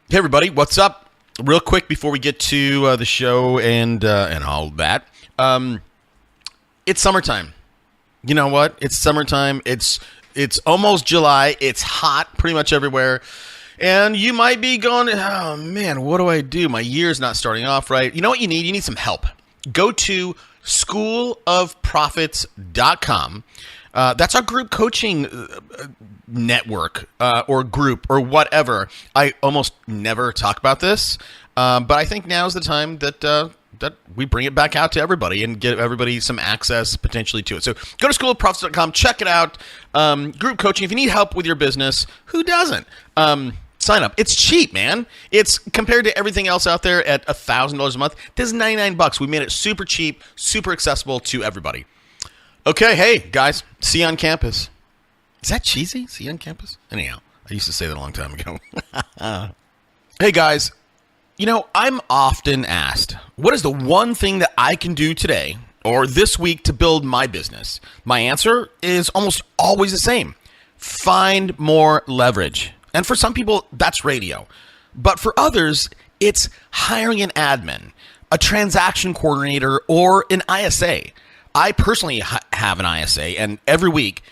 Hey everybody, what's up? Real quick before we get to the show and all that, it's summertime. You know what? It's summertime. It's almost July. It's hot pretty much everywhere, and you might be going, "Oh man, what do I do? My year's not starting off right." You know what you need? You need some help. Go to schoolofprofits.com. That's our group coaching network or group or whatever. I almost never talk about this, but I think now's the time that we bring it back out to everybody and give everybody some access potentially to it. So go to schoolofprofits.com, check it out. Group coaching. If you need help with your business, who doesn't? Sign up. It's cheap, man. It's compared to everything else out there at $1,000 a month. This is $99. We made it super cheap, super accessible to everybody. Okay, hey, guys, see you on campus. Is that cheesy? See you on campus? Anyhow, I used to say that a long time ago. Hey, guys, you know, I'm often asked, what is the one thing that I can do today or this week to build my business? My answer is almost always the same. Find more leverage. And for some people, that's radio. But for others, it's hiring an admin, a transaction coordinator, or an ISA. I personally have an ISA, and every week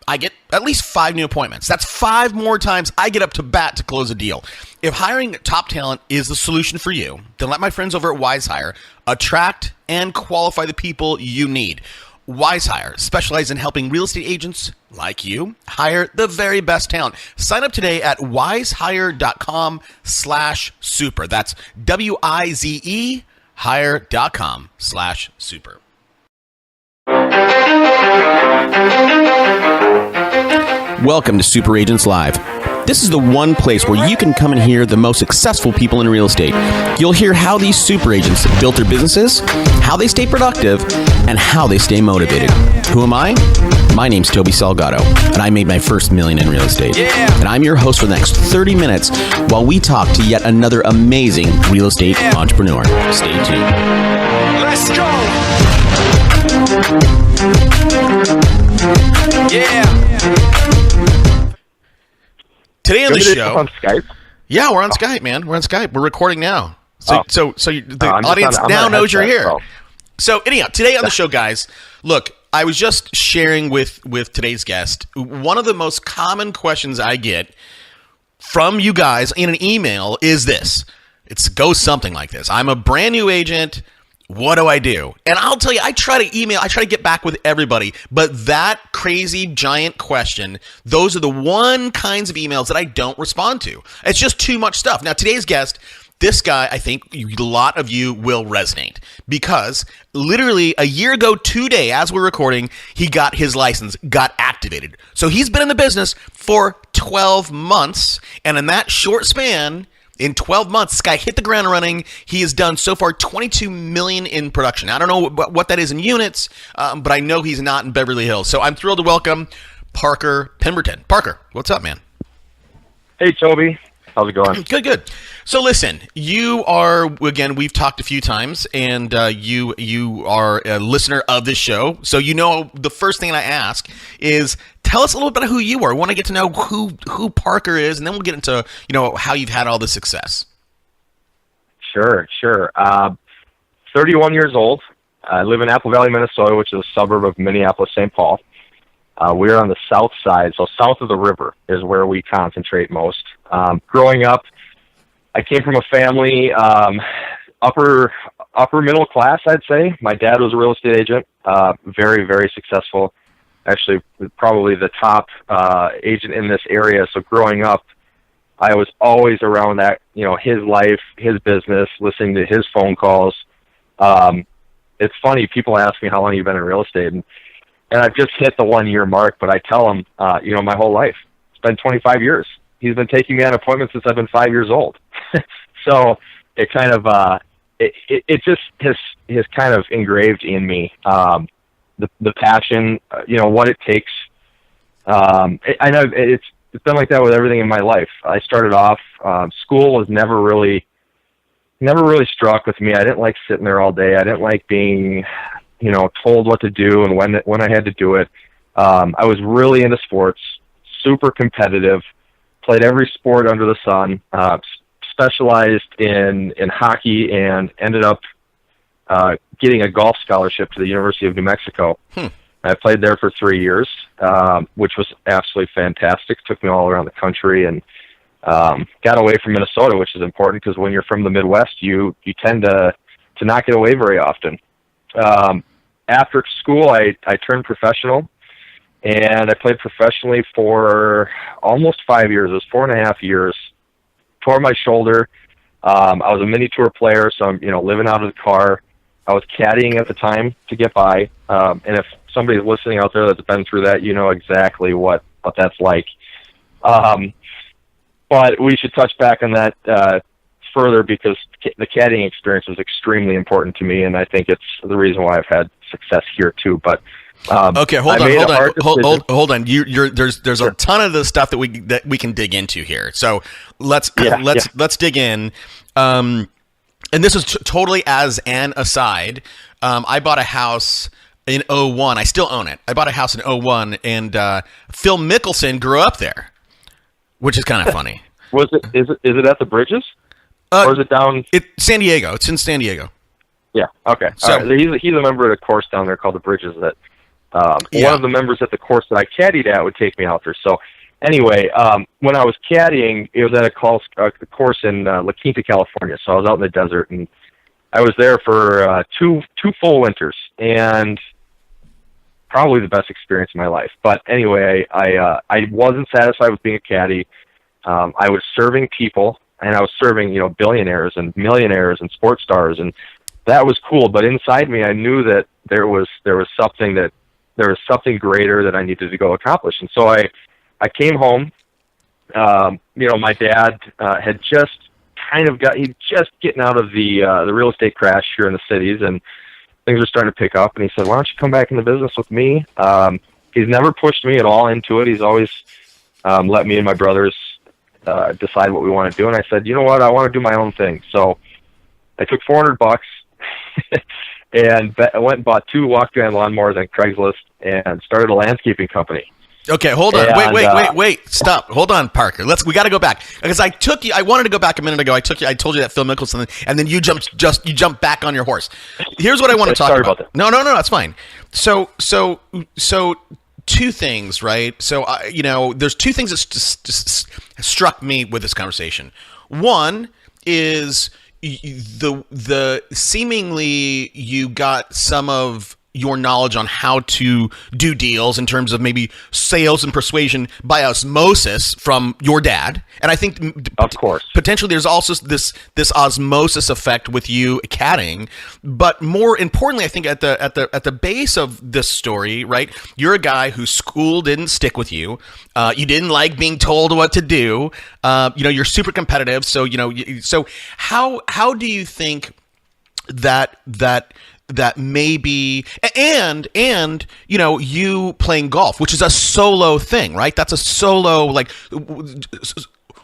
I get at least 5 new appointments. That's 5 more times I get up to bat to close a deal. If hiring top talent is the solution for you, then let my friends over at WiseHire attract and qualify the people you need. WiseHire specializes in helping real estate agents like you hire the very best talent. Sign up today at wisehire.com/super. That's WIZE hire.com/super. Welcome to Super Agents Live. This is the one place where you can come and hear the most successful people in real estate. You'll hear how these super agents built their businesses, how they stay productive, and how they stay motivated. Who am I? My name's Toby Salgado, and I made my first million in real estate. And I'm your host for the next 30 minutes while we talk to yet another amazing real estate entrepreneur. Stay tuned. Let's go! Yeah. Today on the show, on Skype? Yeah, we're on Skype, man. We're on Skype. We're recording now, so the I'm audience now knows you're here. So. So anyhow, today on the show, guys, look, I was just sharing with today's guest. One of the most common questions I get from you guys in an email is this. It goes something like this: I'm a brand new agent. What do I do? And I'll tell you, I try to get back with everybody, but that crazy giant question, those are the one kinds of emails that I don't respond to. It's just too much stuff. Now, today's guest, this guy, I think a lot of you will resonate because literally a year ago today, as we're recording, he got his license, got activated. So he's been in the business for 12 months, and in that short span, in 12 months, this guy hit the ground running. He has done so far $22 million in production. I don't know what that is in units, but I know he's not in Beverly Hills. So I'm thrilled to welcome Parker Pemberton. Parker, what's up, man? Hey, Toby. How's it going? Good. So listen, you are, again, we've talked a few times, and you are a listener of this show. So you know the first thing I ask is, tell us a little bit about who you are. I want to get to know who Parker is, and then we'll get into how you've had all the success. Sure. 31 years old. I live in Apple Valley, Minnesota, which is a suburb of Minneapolis, St. Paul. We're on the south side, so south of the river is where we concentrate most. Growing up, I came from a family, upper middle class, I'd say. My dad was a real estate agent, very, very successful. Actually, probably the top agent in this area. So growing up, I was always around that, his life, his business, listening to his phone calls. It's funny, people ask me how long you've been in real estate, and I've just hit the 1-year mark, but I tell them, my whole life. It's been 25 years. He's been taking me on appointments since I've been 5 years old. So it kind of, it just has kind of engraved in me, the passion, what it takes. I know it's been like that with everything in my life. I started off, school was never really struck with me. I didn't like sitting there all day. I didn't like being, told what to do and when I had to do it. I was really into sports, super competitive, played every sport under the sun, specialized in hockey and ended up getting a golf scholarship to the University of New Mexico. I played there for 3 years, which was absolutely fantastic. Took me all around the country and got away from Minnesota, which is important because when you're from the Midwest, you tend to not get away very often. After school, I turned professional, and I played professionally for almost 5 years. It was 4.5 years. Tore my shoulder. I was a mini tour player, so I'm living out of the car. I was caddying at the time to get by, and if somebody's listening out there that's been through that, you know exactly what that's like. But we should touch back on that further because the caddying experience was extremely important to me, and I think it's the reason why I've had success here too. But okay, hold on. There's a ton of the stuff that we can dig into here. So let's dig in. And this is totally as an aside. I bought a house in 2001. I still own it. I bought a house in 2001, and Phil Mickelson grew up there, which is kind of funny. Is it at the Bridges? Or is it down? San Diego. It's in San Diego. Yeah. Okay. So he's a member of the course down there called the Bridges. That one of the members at the course that I caddied at would take me out there. So anyway, when I was caddying, it was at a course in La Quinta, California. So I was out in the desert, and I was there for two full winters, and probably the best experience of my life. But anyway, I wasn't satisfied with being a caddy. I was serving people, and I was serving billionaires and millionaires and sports stars, and that was cool. But inside me, I knew that there was something greater that I needed to go accomplish. And so I came home. My dad had just he'd just getting out of the real estate crash here in the cities, and things were starting to pick up. And he said, "Why don't you come back in the business with me?" He's never pushed me at all into it. He's always let me and my brothers decide what we want to do. And I said, "You know what? I want to do my own thing." So I took $400 and I went and bought 2 walk-behind lawnmowers on Craigslist and started a landscaping company. Okay, hold on. Wait. Stop. Hold on, Parker. We got to go back because I wanted to go back a minute ago. I told you that Phil Mickelson, and then you jumped back on your horse. Here's what I want to talk about. That. No, that's fine. So 2 things, right? So there's 2 things that struck me with this conversation. One is the seemingly you got some of your knowledge on how to do deals in terms of maybe sales and persuasion by osmosis from your dad. And I think of course potentially there's also this osmosis effect with you caddying. But more importantly, I think at the base of this story, right? You're a guy whose school didn't stick with you. You didn't like being told what to do. You're super competitive. So so how do you think that maybe and you playing golf, which is a solo thing, right? That's a solo, like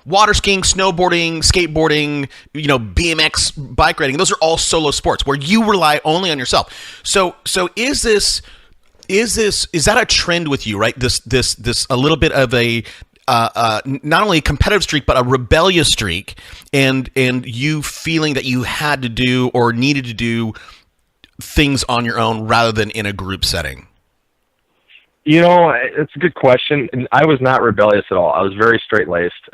water skiing, snowboarding, skateboarding, BMX, bike riding. Those are all solo sports where you rely only on yourself. So is that a trend with you, right? This a little bit of a not only a competitive streak but a rebellious streak, and you feeling that you had to do or needed to do things on your own rather than in a group setting? It's a good question. And I was not rebellious at all. I was very straight-laced,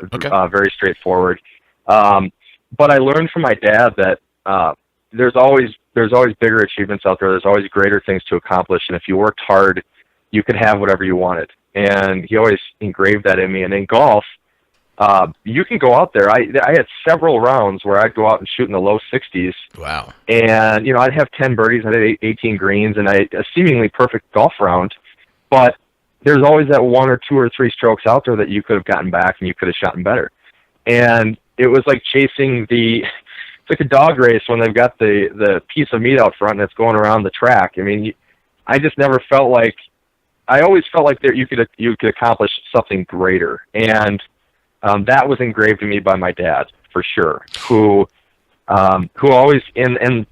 very straightforward. But I learned from my dad that there's always bigger achievements out there. There's always greater things to accomplish. And if you worked hard, you could have whatever you wanted. And he always engraved that in me. And in golf, you can go out there. I had several rounds where I'd go out and shoot in the low 60s. Wow. And, I'd have 10 birdies, I'd have 18 greens, and a seemingly perfect golf round. But there's always that 1 or 2 or 3 strokes out there that you could have gotten back and you could have shot better. And it was like chasing it's like a dog race when they've got the piece of meat out front and it's going around the track. I mean, I just never felt like, I always felt like you could accomplish something greater. And that was engraved in me by my dad, for sure, who always, and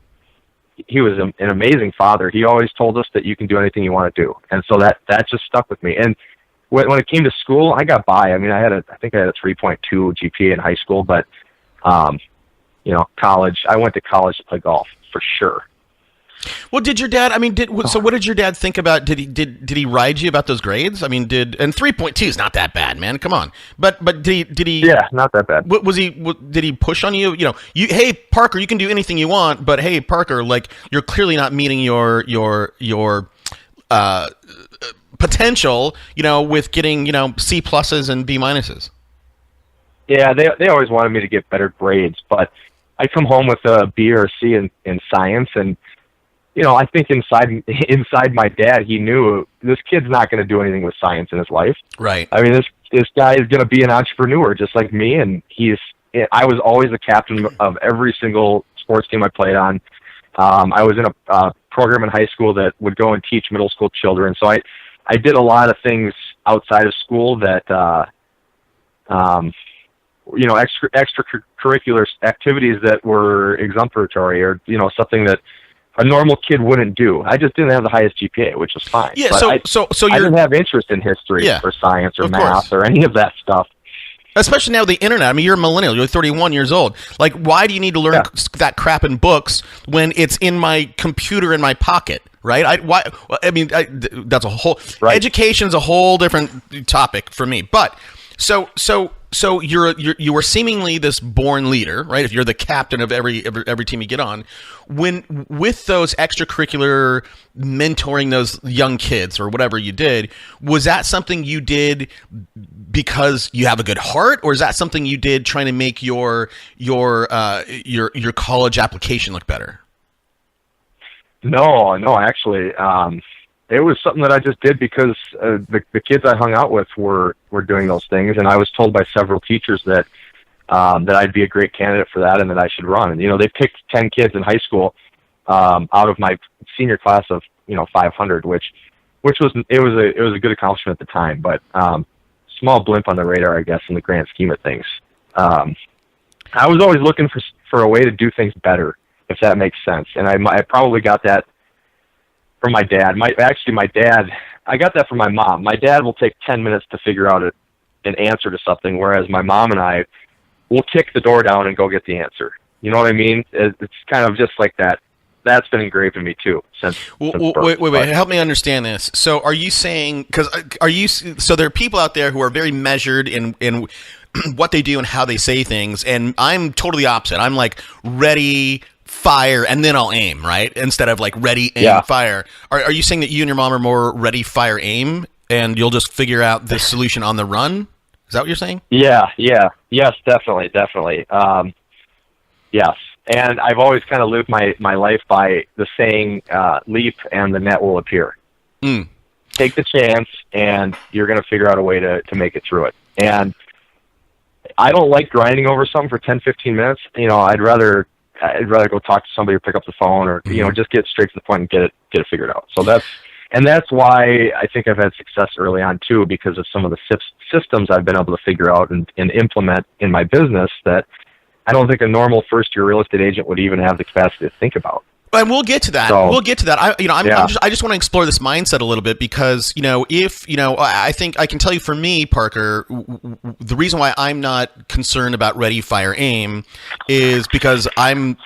he was an amazing father. He always told us that you can do anything you want to do. And so that just stuck with me. And when it came to school, I got by. I mean, I think I had a 3.2 GPA in high school, but College. I went to college to play golf for sure. Well, did your dad? I mean, so what did your dad think about? Did he ride you about those grades? I mean, and 3.2 is not that bad, man. Come on. But did he? Yeah, not that bad. Did he push on you? Hey Parker, you can do anything you want, but hey Parker, like you're clearly not meeting your potential. With getting C pluses and B minuses. Yeah, they always wanted me to get better grades, but I come home with a B or a C in science, and I think inside my dad, he knew this kid's not going to do anything with science in his life. Right. I mean, this guy is going to be an entrepreneur just like me, and I was always the captain of every single sports team I played on. I was in a program in high school that would go and teach middle school children, so I did a lot of things outside of school that extracurricular activities that were exemplary or something that a normal kid wouldn't do. I just didn't have the highest GPA, which was fine. Yeah, but I didn't have interest in history or science or math or any of that stuff. Especially now with the internet. I mean, you're a millennial. You're 31 years old. Like, why do you need to learn that crap in books when it's in my computer in my pocket, right? That's a whole... Right. Education's a whole different topic for me. But, so you were seemingly this born leader, right? If you're the captain of every team you get on, when with those extracurricular mentoring those young kids or whatever you did, was that something you did because you have a good heart, or is that something you did trying to make your college application look better? No, actually. It was something that I just did because the kids I hung out with were doing those things, and I was told by several teachers that I'd be a great candidate for that and that I should run. And they picked 10 kids in high school out of my senior class of 500, which was a good accomplishment at the time, but small blimp on the radar, I guess, in the grand scheme of things. I was always looking for a way to do things better, if that makes sense, and I probably got that from my dad. I got that from my mom. My dad will take 10 minutes to figure out an answer to something, whereas my mom and I will kick the door down and go get the answer. You know what I mean? It's kind of just like that. That's been engraved in me too. Since birth. Wait. Help me understand this. So are you saying, so there are people out there who are very measured in what they do and how they say things, and I'm totally opposite. I'm like ready, fire, and then I'll aim, right? Instead of like ready, aim, fire. Are you saying that you and your mom are more ready, fire, aim, and you'll just figure out the solution on the run? Is that what you're saying? Yeah. Yes, definitely. Yes. And I've always kind of lived my life by the saying, leap and the net will appear. Take the chance and you're going to figure out a way to make it through it. And I don't like grinding over something for 10, 15 minutes. I'd rather go talk to somebody or pick up the phone or, just get straight to the point and get it figured out. So that's why I think I've had success early on too, because of some of the systems I've been able to figure out and implement in my business that I don't think a normal first-year real estate agent would even have the capacity to think about. And we'll get to that. I just want to explore this mindset a little bit because, I think I can tell you for me, Parker, the reason why I'm not concerned about ready, fire, aim is because I'm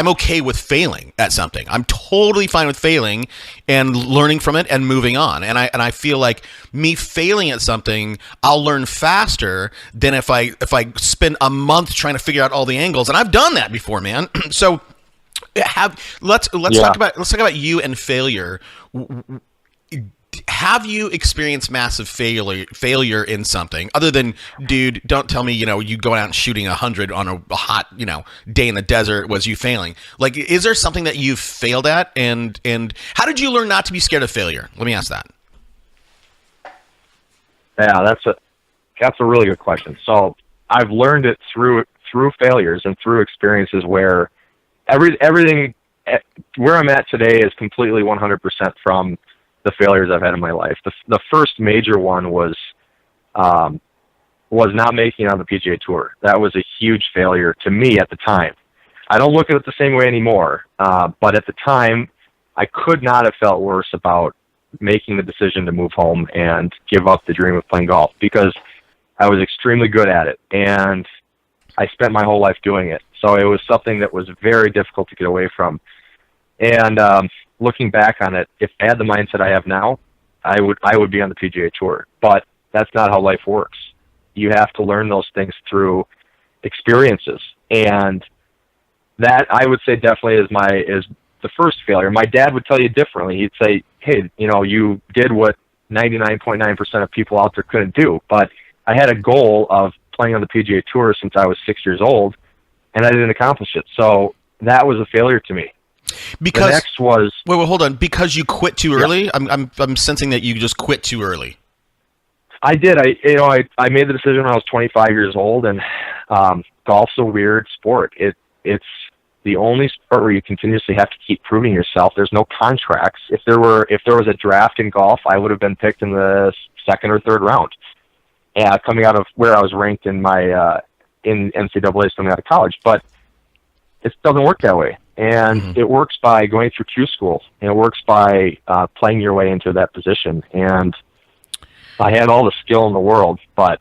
okay with failing at something. I'm totally fine with failing and learning from it and moving on. And I feel like me failing at something, I'll learn faster than if I spend a month trying to figure out all the angles. And I've done that before, man. So let's talk about you and failure. Have you experienced massive failure in something other than, dude, don't tell me, you going out and shooting 100 on a hot, day in the desert was you failing? Like, is there something that you've failed at? And how did you learn not to be scared of failure? Let me ask that. Yeah, that's a really good question. So I've learned it through failures and through experiences where everything where I'm at today is completely 100% from the failures I've had in my life. The first major one was not making it on the PGA Tour. That was a huge failure to me at the time. I don't look at it the same way anymore, but at the time, I could not have felt worse about making the decision to move home and give up the dream of playing golf because I was extremely good at it. And I spent my whole life doing it. So it was something that was very difficult to get away from. And looking back on it, if I had the mindset I have now, I would be on the PGA Tour. But that's not how life works. You have to learn those things through experiences. And that, I would say, definitely is the first failure. My dad would tell you differently. He'd say, hey, you did what 99.9% of people out there couldn't do. But I had a goal of playing on the PGA Tour since I was 6 years old, and I didn't accomplish it. So that was a failure to me. Because the next was wait, hold on. Because you quit too early. I'm sensing that you just quit too early. I did. I made the decision when I was 25 years old, and golf's a weird sport. It's the only sport where you continuously have to keep proving yourself. There's no contracts. If there was a draft in golf, I would have been picked in the second or third round. Coming out of where I was ranked in my in NCAA coming out of college, but it doesn't work that way. And it works by going through Q school, and it works by playing your way into that position. And I had all the skill in the world, but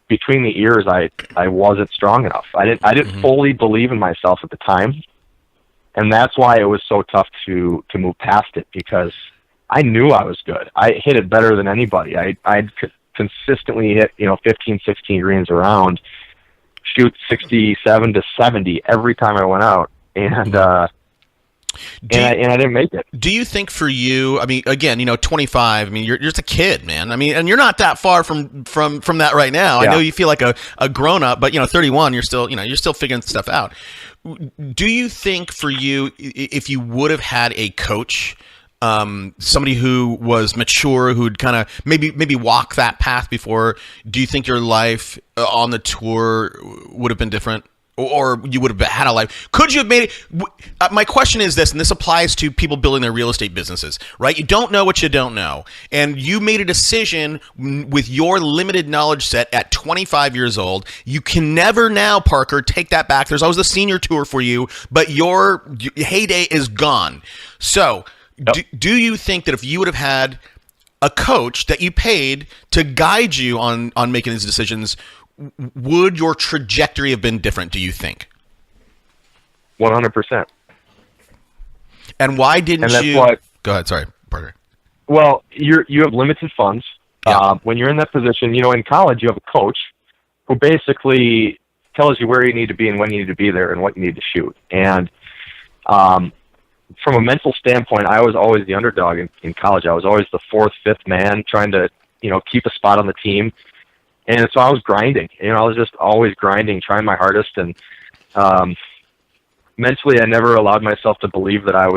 between the ears, I wasn't strong enough. I didn't fully believe in myself at the time, and that's why it was so tough to move past it, because I knew I was good. I hit it better than anybody. I'd consistently hit 15, 16 greens around, shoot 67 to 70 every time I went out, and I didn't make it. Do you think for you, I mean, again, 25, I mean, you're just a kid, man. I mean, and you're not that far from that right now. Yeah. I know you feel like a grown up, but 31, you're still figuring stuff out. Do you think for you, if you would have had a coach, somebody who was mature, who'd kind of maybe walk that path before, do you think your life on the tour would have been different? Or you would have had a life? Could you have made it? My question is this, and this applies to people building their real estate businesses, right? You don't know what you don't know. And you made a decision with your limited knowledge set at 25 years old. You can never now, Parker, take that back. There's always the senior tour for you, but your heyday is gone. So do you think that if you would have had a coach that you paid to guide you on making these decisions, would your trajectory have been different, do you think? 100%. And why didn't you? Go ahead, sorry, Parker. Well, you have limited funds. Yeah. When you're in that position, in college you have a coach who basically tells you where you need to be and when you need to be there and what you need to shoot. And from a mental standpoint, I was always the underdog in college. I was always the fourth, fifth man trying to keep a spot on the team. And so I was grinding. I was just always grinding, trying my hardest, and mentally, I never allowed myself to believe that I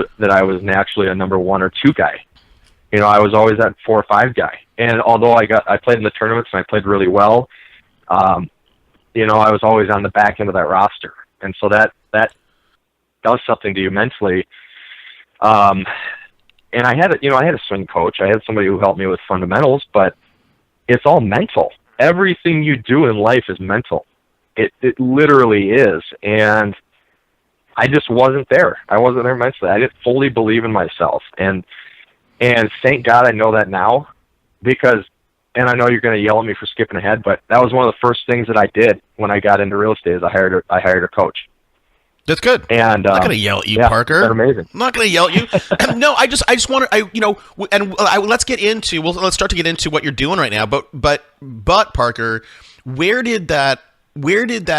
was naturally a number 1 or 2 guy. I was always that 4 or 5 guy. And although I played in the tournaments and I played really well, I was always on the back end of that roster, and so that does something to you mentally. And I had a swing coach. I had somebody who helped me with fundamentals, but it's all mental. Everything you do in life is mental. It literally is. And I just wasn't there. I wasn't there mentally. I didn't fully believe in myself. And thank God I know that now, because, and I know you're going to yell at me for skipping ahead, but that was one of the first things that I did when I got into real estate is I hired a coach. That's good. And I'm not going to yell at you, yeah, Parker. That's amazing. I'm not going to yell at you. No, I just want to, let's get into, let's start to get into what you're doing right now. But Parker, where did that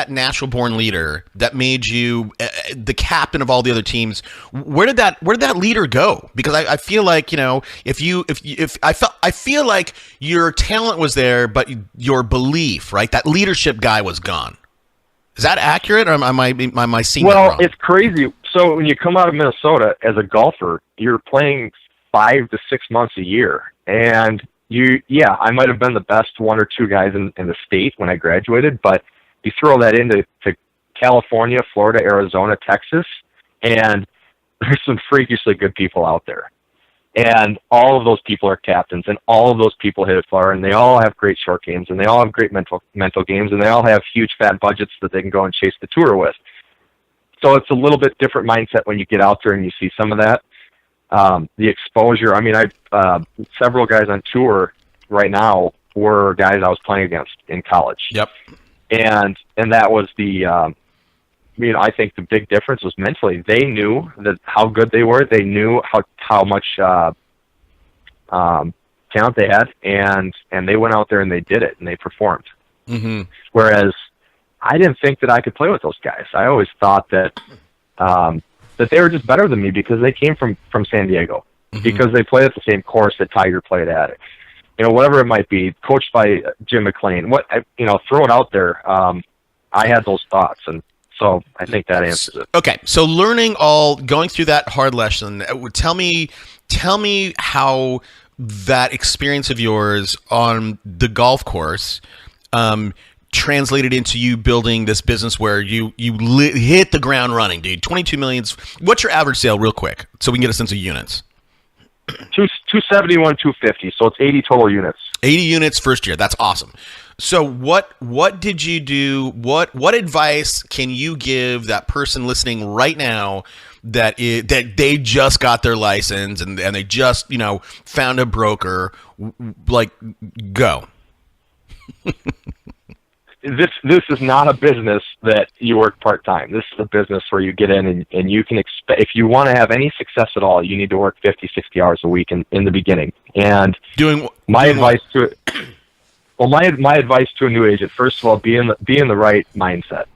natural born leader that made you the captain of all the other teams, where did that leader go? Because I feel like, I feel like your talent was there, but your belief, right? That leadership guy was gone. Is that accurate, or am I seeing that wrong? Well, it's crazy. So when you come out of Minnesota as a golfer, you're playing 5 to 6 months a year. And I might have been the best 1 or 2 guys in the state when I graduated, but you throw that into California, Florida, Arizona, Texas, and there's some freakishly good people out there. And all of those people are captains, and all of those people hit it far, and they all have great short games, and they all have great mental games, and they all have huge fat budgets that they can go and chase the tour with. So it's a little bit different mindset when you get out there and you see some of that. The exposure, I mean, several guys on tour right now were guys I was playing against in college. Yep. and that was I think the big difference was mentally. They knew that how good they were. They knew how much talent they had, and they went out there and they did it and they performed. Mm-hmm. Whereas I didn't think that I could play with those guys. I always thought that that they were just better than me because they came from San Diego, mm-hmm. because they played at the same course that Tiger played at. Whatever it might be, coached by Jim McLean. Throw it out there. I had those thoughts, and so I think that answers it. Okay, so going through that hard lesson, tell me how that experience of yours on the golf course translated into you building this business where you hit the ground running, dude. 22 million. What's your average sale, real quick, so we can get a sense of units? 271, 250. So it's 80 total units. 80 units first year. That's awesome. So what did you do? What advice can you give that person listening right now that they just got their license and they just found a broker? Like, go. This is not a business that you work part-time. This is a business where you get in and you can expect, if you want to have any success at all, you need to work 50, 60 hours a week in the beginning. And my advice to a new agent, first of all, be in the right mindset.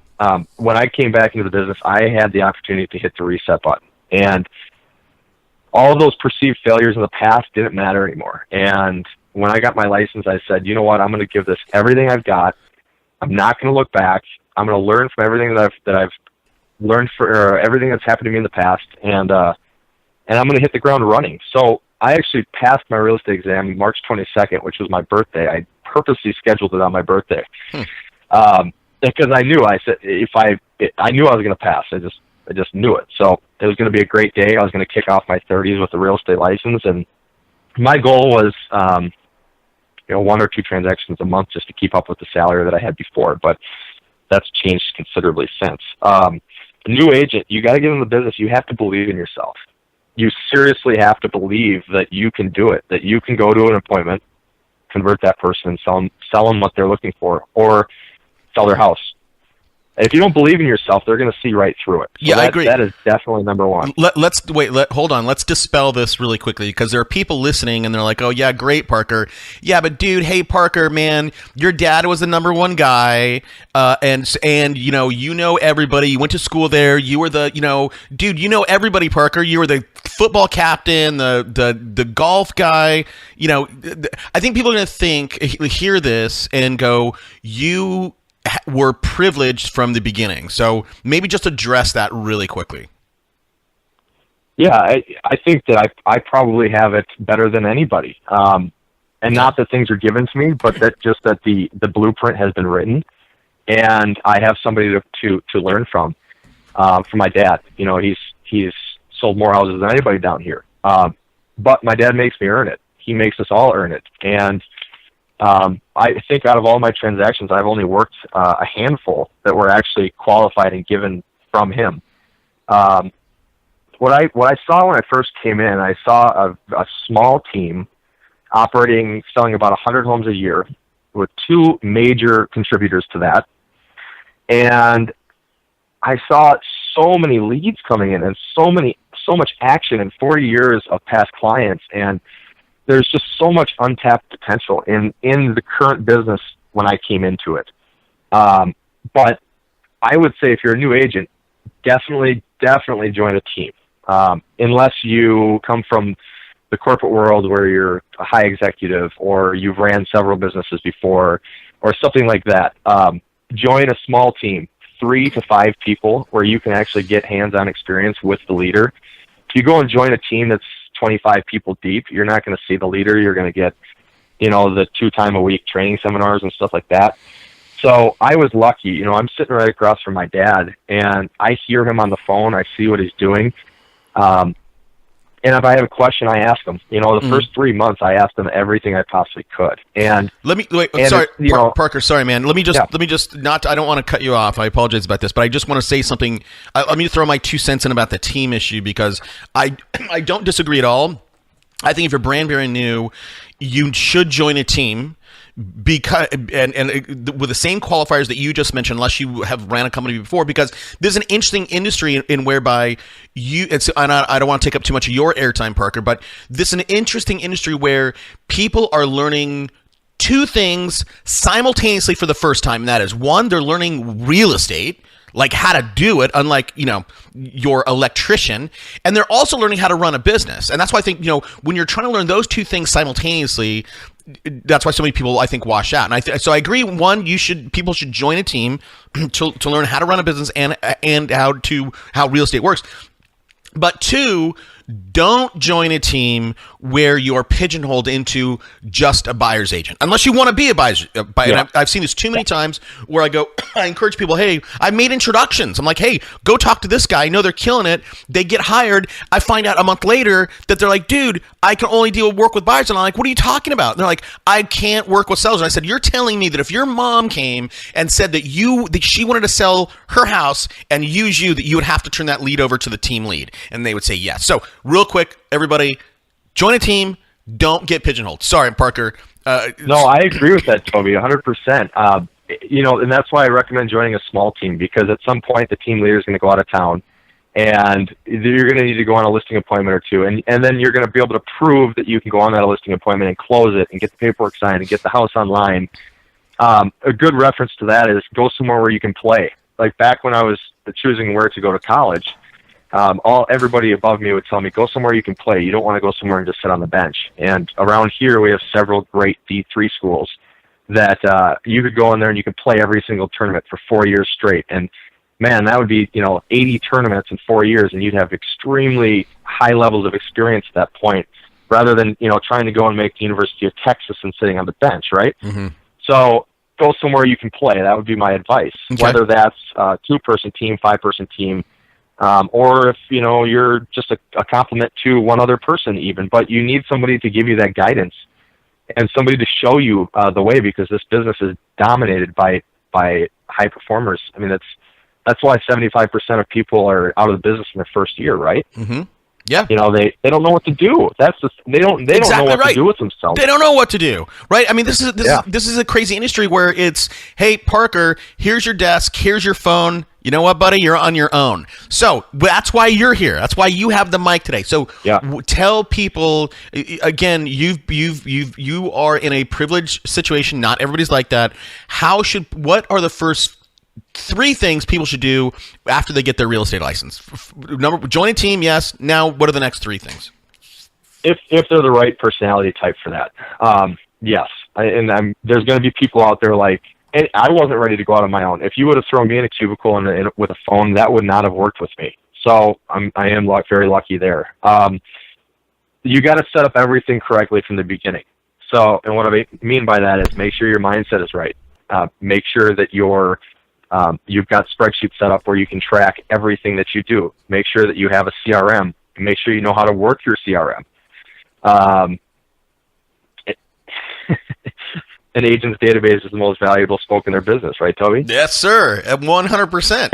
When I came back into the business, I had the opportunity to hit the reset button, and all of those perceived failures in the past didn't matter anymore. And when I got my license, I said, you know what, I'm going to give this everything I've got. I'm not going to look back. I'm going to learn from everything that I've learned everything that's happened to me in the past, and I'm going to hit the ground running. So I actually passed my real estate exam March 22nd, which was my birthday. I purposely scheduled it on my birthday because I knew I knew I was going to pass. I just knew it. So it was going to be a great day. I was going to kick off my 30s with a real estate license, and my goal was 1 or 2 transactions a month just to keep up with the salary that I had before, but that's changed considerably since. A new agent, you got to get in the business. You have to believe in yourself. You seriously have to believe that you can do it, that you can go to an appointment, convert that person, and sell them what they're looking for, or sell their house. If you don't believe in yourself, they're going to see right through it. So I agree. That is definitely number one. Hold on. Let's dispel this really quickly, because there are people listening and they're like, oh yeah, great, Parker. Yeah, but dude, hey Parker, man, your dad was the number one guy, and everybody. You went to school there. You were the, everybody, Parker. You were the football captain, the golf guy. I think people are going to hear this and go, you were privileged from the beginning. So maybe just address that really quickly. Yeah, I think that I probably have it better than anybody. And not that things are given to me, but that the blueprint has been written, and I have somebody to learn from my dad. He's sold more houses than anybody down here. But my dad makes me earn it. He makes us all earn it. And I think out of all my transactions, I've only worked a handful that were actually qualified and given from him. What I saw when I first came in, I saw a small team selling about 100 homes a year, with 2 major contributors to that. And I saw so many leads coming in and so much action and 40 years of past clients, and there's just so much untapped potential in the current business when I came into it. But I would say if you're a new agent, definitely join a team. Unless you come from the corporate world where you're a high executive, or you've ran several businesses before, or something like that. Join a small team, 3 to 5 people, where you can actually get hands-on experience with the leader. If you go and join a team that's 25 people deep, you're not going to see the leader. You're going to get, the 2-time-a-week training seminars and stuff like that. So I was lucky. I'm sitting right across from my dad, and I hear him on the phone. I see what he's doing. And if I have a question, I ask him. The first 3 months, I asked him everything I possibly could. And Parker, sorry, man. Let me just not. I don't want to cut you off. I apologize about this, but I just want to say something. Let me throw my 2 cents in about the team issue, because I don't disagree at all. I think if you're brand new, you should join a team, because with the same qualifiers that you just mentioned, unless you have ran a company before, because there's an interesting industry in whereby I don't want to take up too much of your airtime, Parker, but this is an interesting industry where people are learning two things simultaneously for the first time. And that is, one, they're learning real estate, like how to do it, unlike, your electrician. And they're also learning how to run a business. And that's why I think, when you're trying to learn those two things simultaneously, that's why so many people, I think, wash out. And so I agree. One, people should join a team to learn how to run a business and how real estate works. But two, don't join a team where you're pigeonholed into just a buyer's agent, unless you want to be a buyer's. Yeah. I've seen this too many times where I encourage people, hey, I've made introductions. I'm like, hey, go talk to this guy. I know they're killing it. They get hired. I find out a month later that they're like, dude, I can only work with buyers. And I'm like, what are you talking about? And they're like, I can't work with sellers. And I said, you're telling me that if your mom came and said that she wanted to sell her house and use you, that you would have to turn that lead over to the team lead. And they would say yes. So real quick, everybody, join a team. Don't get pigeonholed. Sorry, Parker. No, I agree with that, Toby, 100%. And that's why I recommend joining a small team, because at some point the team leader is going to go out of town, and you're going to need to go on a listing appointment or two, and then you're going to be able to prove that you can go on that listing appointment and close it and get the paperwork signed and get the house online. A good reference to that is go somewhere where you can play. Like back when I was choosing where to go to college, everybody above me would tell me, go somewhere you can play. You don't want to go somewhere and just sit on the bench. And around here, we have several great D3 schools that you could go in there and you could play every single tournament for 4 years straight. And man, that would be 80 tournaments in 4 years, and you'd have extremely high levels of experience at that point, rather than trying to go and make the University of Texas and sitting on the bench, right? Mm-hmm. So go somewhere you can play. That would be my advice. Okay. Whether that's a 2-person team, 5-person team. Or if, you're just a complement to one other person even, but you need somebody to give you that guidance and somebody to show you the way, because this business is dominated by high performers. I mean, that's why 75% of people are out of the business in their first year, right? Mm-hmm. Yeah. They don't know what to do. They don't know what to do with themselves. They don't know what to do, right? I mean, this is a crazy industry where it's, hey, Parker, here's your desk, here's your phone. You know what, buddy? You're on your own. So that's why you're here. That's why you have the mic today. So tell people again. You are in a privileged situation. Not everybody's like that. What are the first 3 things people should do after they get their real estate license? Join a team, yes. Now, what are the next 3 things? If they're the right personality type for that, yes. There's going to be people out there like. And I wasn't ready to go out on my own. If you would have thrown me in a cubicle with a phone, that would not have worked with me. So I am very lucky there. You got to set up everything correctly from the beginning. So, and what I mean by that is make sure your mindset is right. Make sure that you've got spreadsheets set up where you can track everything that you do. Make sure that you have a CRM. Make sure you know how to work your CRM. An agent's database is the most valuable spoke in their business, right, Toby? Yes, sir. At 100%.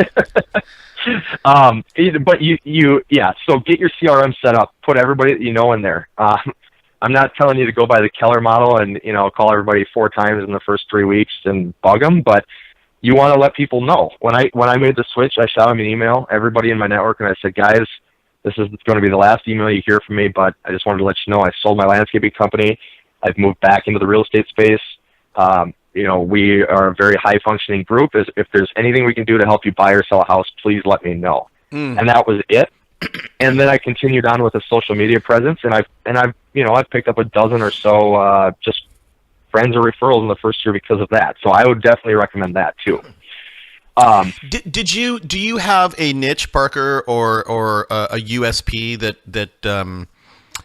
So get your CRM set up. Put everybody that you know in there. I'm not telling you to go by the Keller model and call everybody 4 times in the first 3 weeks and bug them, but you want to let people know. When I made the switch, I shot them an email, everybody in my network, and I said, guys, this is going to be the last email you hear from me, but I just wanted to let you know I sold my landscaping company. I've moved back into the real estate space. We are a very high-functioning group. If there's anything we can do to help you buy or sell a house, please let me know. And that was it. And then I continued on with a social media presence, and I've picked up a dozen or so just friends or referrals in the first year because of that. So I would definitely recommend that too. Do you have a niche, Parker, or a USP that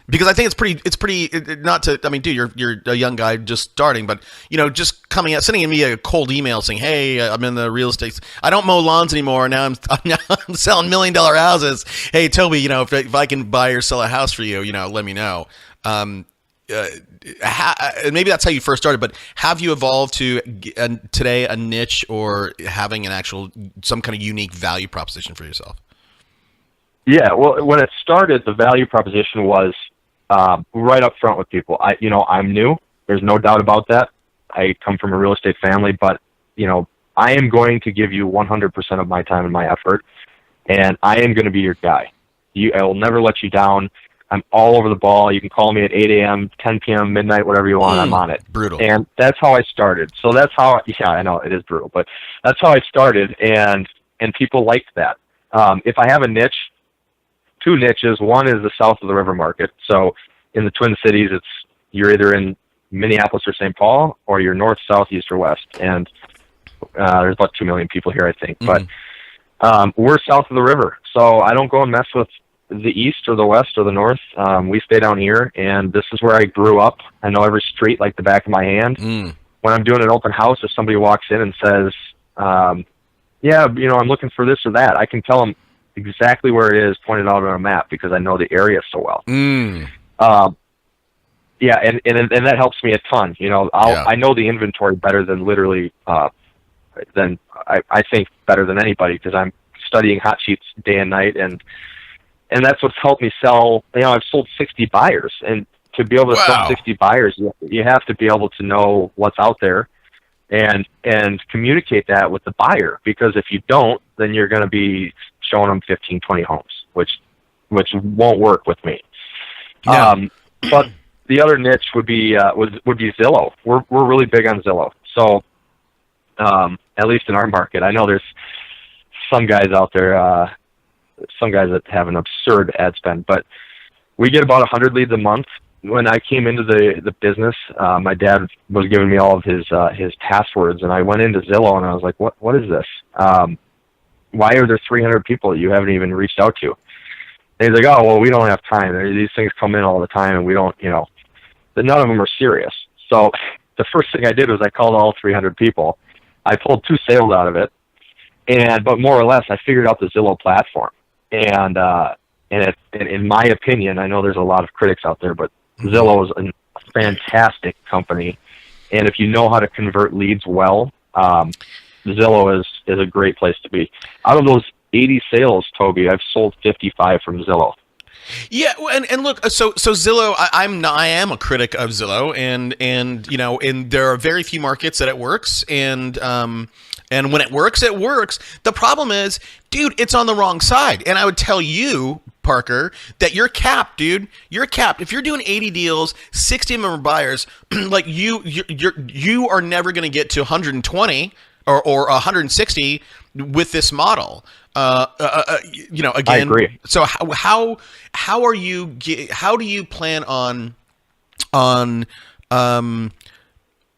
because I think it's pretty not to, I mean, dude, you're a young guy just starting, but just coming out, sending me a cold email saying, hey, I'm in the real estate, I don't mow lawns anymore, now I'm selling $1 million houses. Hey, Toby, if I can buy or sell a house for you, let me know. Maybe that's how you first started, but have you evolved to today a niche or having some kind of unique value proposition for yourself? Yeah, well, when it started, the value proposition was right up front with people. I'm new. There's no doubt about that. I come from a real estate family, but I am going to give you 100% of my time and my effort, and I am going to be your guy. I will never let you down. I'm all over the ball. You can call me at 8 a.m., 10 p.m., midnight, whatever you want. I'm on it. Brutal. And that's how I started. So that's how, yeah, I know it is brutal, but that's how I started, and people liked that. If I have a niche, two niches. One is the south of the river market. So in the Twin Cities, you're either in Minneapolis or St. Paul, or you're north, south, east, or west. And there's about 2 million people here, I think. Mm-hmm. But we're south of the river, so I don't go and mess with the east or the west or the north. We stay down here, and this is where I grew up. I know every street like the back of my hand. When I'm doing an open house, if somebody walks in and says, yeah, I'm looking for this or that, I can tell them exactly where it is, pointed out on a map, because I know the area so well. Yeah, and that helps me a ton. I know the inventory better than literally, I think better than anybody, because I'm studying hot sheets day and night, and that's what's helped me sell. I've sold 60 buyers, and to be able to sell 60 buyers, you have to be able to know what's out there and communicate that with the buyer, because if you don't, then you're going to be showing them 15, 20 homes, which won't work with me. No. But the other niche would be Zillow. We're really big on Zillow. So at least in our market, I know there's some guys out there, some guys that have an absurd ad spend, but we get about 100 leads a month. When I came into the business, my dad was giving me all of his passwords, and I went into Zillow and I was like, what is this? Why are there 300 people you haven't even reached out to? And he's like, oh, well, we don't have time. These things come in all the time, and we don't, but none of them are serious. So the first thing I did was I called all 300 people. I pulled 2 sales out of it, but more or less, I figured out the Zillow platform. And in my opinion, I know there's a lot of critics out there, but Zillow is a fantastic company, and if you know how to convert leads well, Zillow is a great place to be. Out of those 80 sales, Toby, I've sold 55 from Zillow. Yeah, and look, so Zillow, I am a critic of Zillow, and there are very few markets that it works, and when it works, it works. The problem is, dude, it's on the wrong side, and I would tell you, Parker, that you're capped, dude. You're capped. If you're doing 80 deals, 60 of them are buyers, like you are never going to get to 120 or 160 with this model. Again, I agree. So how do you plan on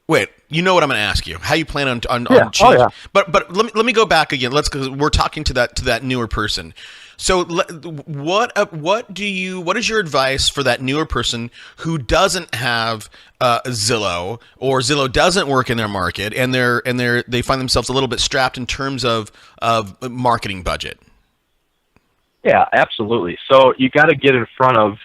wait, you know what I'm going to ask you? How you plan on change? Oh, yeah. But let me go back again. Because we're talking to that newer person. So what is your advice for that newer person who doesn't have Zillow, or Zillow doesn't work in their market, and they find themselves a little bit strapped in terms of marketing budget? Yeah, absolutely. So you got to get in front of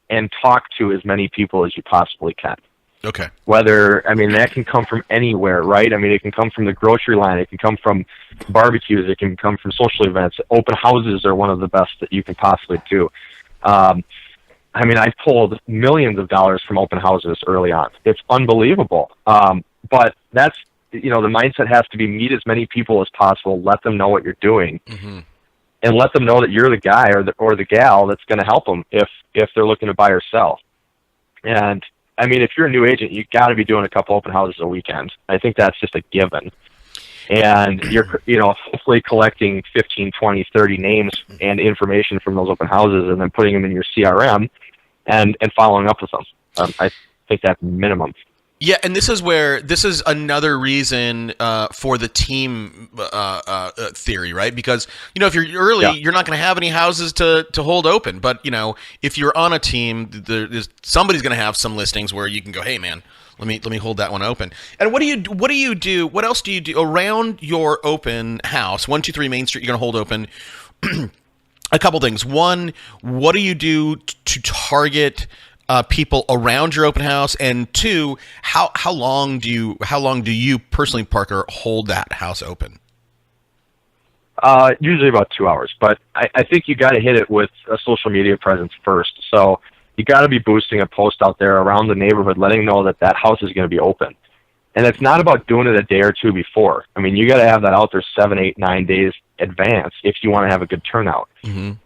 and talk to as many people as you possibly can. Okay. That can come from anywhere, right? It can come from the grocery line. It can come from barbecues. It can come from social events. Open houses are one of the best that you can possibly do. I pulled millions of dollars from open houses early on. It's unbelievable. But that's, the mindset has to be meet as many people as possible, let them know what you're doing, and let them know that you're the guy or the gal that's going to help them if they're looking to buy or sell. And if you're a new agent, you got to be doing a couple open houses a weekend. I think that's just a given. And you're, hopefully collecting 15, 20, 30 names and information from those open houses, and then putting them in your CRM and following up with them. I think that's minimum. Yeah, and this is another reason for the team theory, right? Because if you're early, you're not going to have any houses to hold open. But if you're on a team, somebody's going to have some listings where you can go, hey man, let me hold that one open. And what do you do? What else do you do around your open house? 123 Main Street, you're going to hold open. A couple things. One, what do you do to target people around your open house, and 2, how long do you personally, Parker, hold that house open? Usually about 2 hours, but I think you got to hit it with a social media presence first. So you got to be boosting a post out there around the neighborhood, letting them know that house is going to be open. And it's not about doing it a day or two before. I mean, you got to have that out there 7, 8, 9 days advance if you want to have a good turnout. You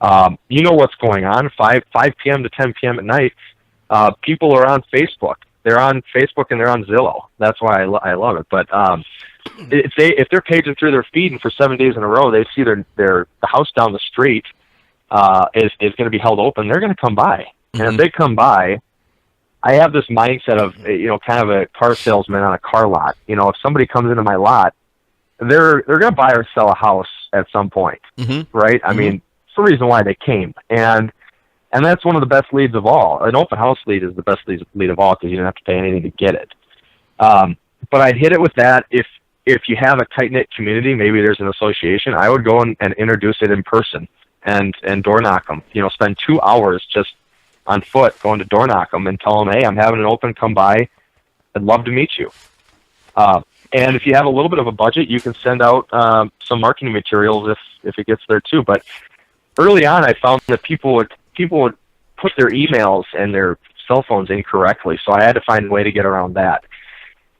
know what's going on. 5 p.m. to 10 p.m. at night, people are on Facebook. They're on Facebook and they're on Zillow. That's why I love it. But if they're paging through their feed and for 7 days in a row they see the house down the street is going to be held open, they're going to come by. And if they come by, I have this mindset of, kind of a car salesman on a car lot. If somebody comes into my lot, they're going to buy or sell a house at some point, right? I mean, it's the reason why they came. And that's one of the best leads of all. An open house lead is the best lead of all because you don't have to pay anything to get it. But I'd hit it with that. If you have a tight-knit community, maybe there's an association, I would go and introduce it in person and door knock them. Spend 2 hours just on foot going to door knock them and tell them, hey, I'm having an open, come by. I'd love to meet you. And if you have a little bit of a budget, you can send out some marketing materials if it gets there too. But early on, I found that people would put their emails and their cell phones incorrectly, so I had to find a way to get around that.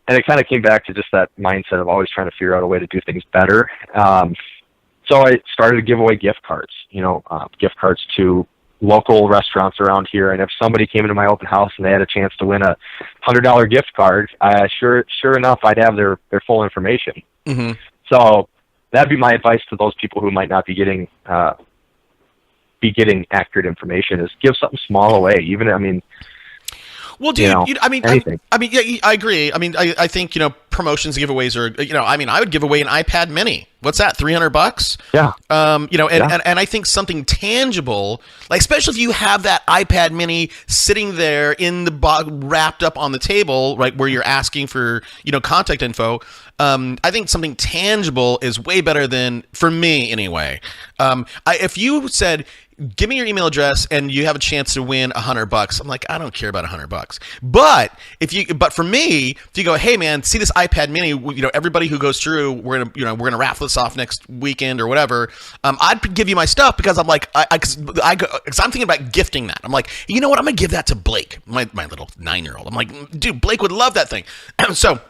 And it kind of came back to just that mindset of always trying to figure out a way to do things better. So I started to give away gift cards, gift cards to local restaurants around here. And if somebody came into my open house and they had a chance to win a $100 gift card, sure enough, I'd have their full information. So that'd be my advice to those people who might not be getting accurate information: is give something small away. Well, dude, anything. Yeah, I agree. I think, promotions, giveaways are, I would give away an iPad mini. What's that? $300? Yeah. And I think something tangible, like especially if you have that iPad mini sitting there in the wrapped up on the table, right, where you're asking for, contact info. I think something tangible is way better than, for me anyway. If you said, give me your email address and you have a chance to win $100, I'm like, I don't care about $100. But for me, if you go, hey man, see this iPad mini, everybody who goes through, we're gonna raffle this off next weekend or whatever. I'd give you my stuff because I'm like, because I'm thinking about gifting that. I'm like, you know what? I'm gonna give that to Blake, my little 9-year-old. I'm like, dude, Blake would love that thing. So.